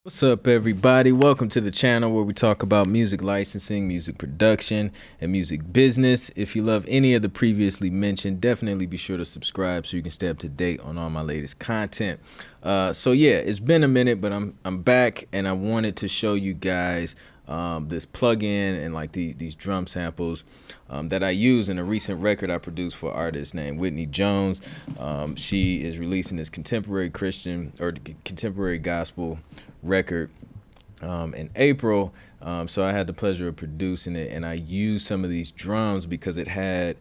What's up, everybody? Welcome to the channel where we talk about music licensing, music production, and music business. If you love any of the previously mentioned, definitely be sure to subscribe so you can stay up to date on all my latest content. So yeah, it's been a minute, but I'm back, and I wanted to show you guys this plugin and like these drum samples that I use in a recent record I produced for an artist named Whitney Jones. She is releasing this contemporary Christian or contemporary gospel record in April. So I had the pleasure of producing it, and I used some of these drums because it had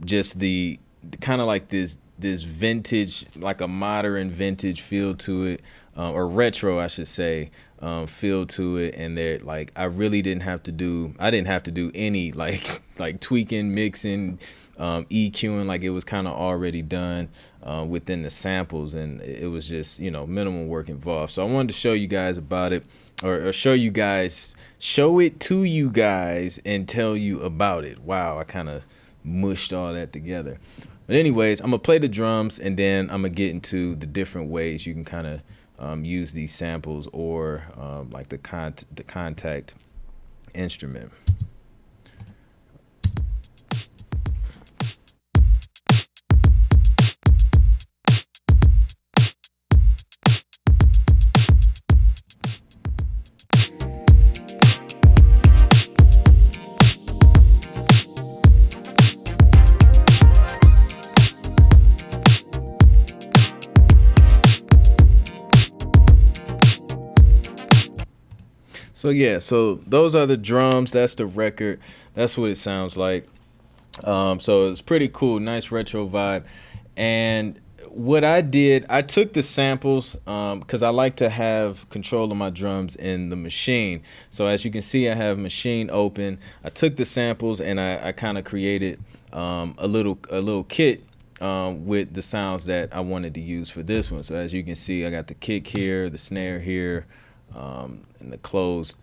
just the kind of like this vintage, like a modern vintage feel to it, or retro, I should say, feel to it. And they're like, I didn't have to do any like tweaking, mixing, EQing. Like, it was kind of already done within the samples, and it was just, minimal work involved. So I wanted to show you guys about it, or show it to you guys and tell you about it. Wow, I kind of mushed all that together. But anyways, I'm gonna play the drums, and then I'm gonna get into the different ways you can kind of use these samples, or like the Kontakt instrument. So yeah, so those are the drums. That's the record. That's what it sounds like. So it's pretty cool, nice retro vibe. And what I did, I took the samples because I like to have control of my drums in the machine. So as you can see, I have machine open. I took the samples and I kind of created a little kit with the sounds that I wanted to use for this one. So as you can see, I got the kick here, the snare here, and the closed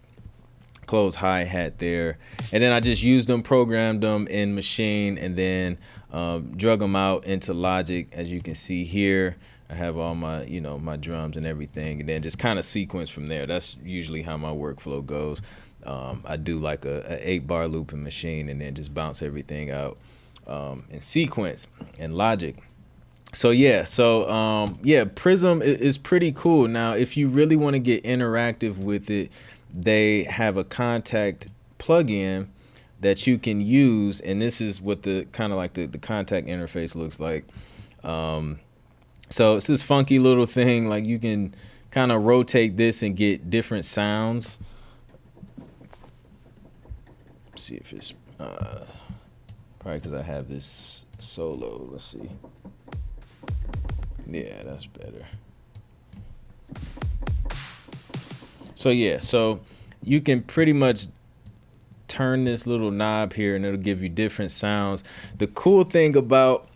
hi-hat there, and then I just used them, programmed them in machine, and then drug them out into Logic. As you can see here, I have all my my drums and everything, and then just kind of sequence from there. That's usually how my workflow goes. I do like a 8-bar looping machine, and then just bounce everything out in sequence in Logic. So yeah, yeah, PRISM is pretty cool. Now, if you really want to get interactive with it, they have a Kontakt plugin that you can use, and this is what the kind of like the Kontakt interface looks like. So it's this funky little thing, like you can kind of rotate this and get different sounds. Let's see if it's probably because I have this solo. Let's see. Yeah, that's better. So yeah, so you can pretty much turn this little knob here and it'll give you different sounds. The cool thing about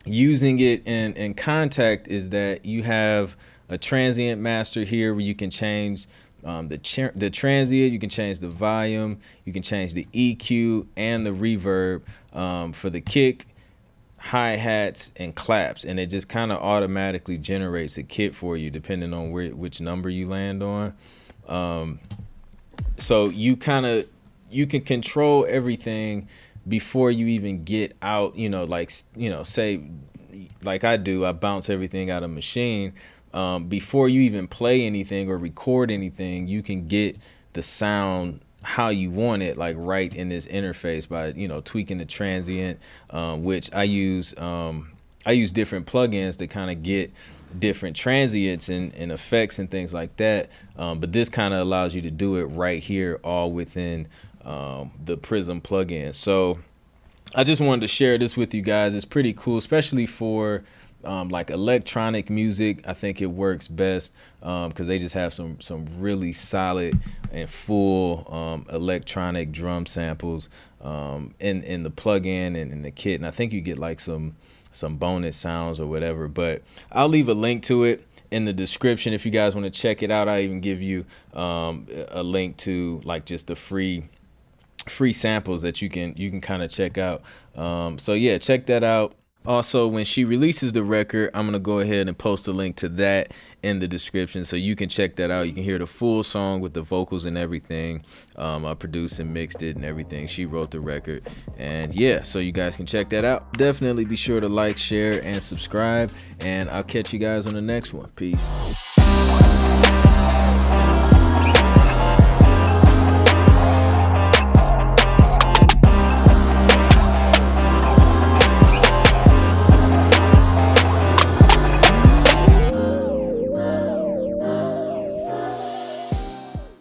using it in Kontakt is that you have a transient master here where you can change the transient, you can change the volume, you can change the EQ and the reverb for the kick, hi-hats, and claps, and it just kind of automatically generates a kit for you depending on which number you land on. So you can control everything before you even get out, say like I do, I bounce everything out of machine. Before you even play anything or record anything, you can get the sound how you want it, like right in this interface by tweaking the transient, which I use different plugins to kind of get different transients and effects and things like that, but this kind of allows you to do it right here, all within the PRISM plugin. So I just wanted to share this with you guys. It's pretty cool, especially for like electronic music. I think it works best because they just have some really solid and full electronic drum samples in the plugin and in the kit, and I think you get like some bonus sounds or whatever. But I'll leave a link to it in the description if you guys want to check it out. I even give you a link to like just the free samples that you can kind of check out. So yeah, check that out. Also, when she releases the record, I'm going to go ahead and post a link to that in the description so you can check that out. You can hear the full song with the vocals and everything. I produced and mixed it and everything. She wrote the record. And yeah, so you guys can check that out. Definitely be sure to like, share, and subscribe. And I'll catch you guys on the next one. Peace.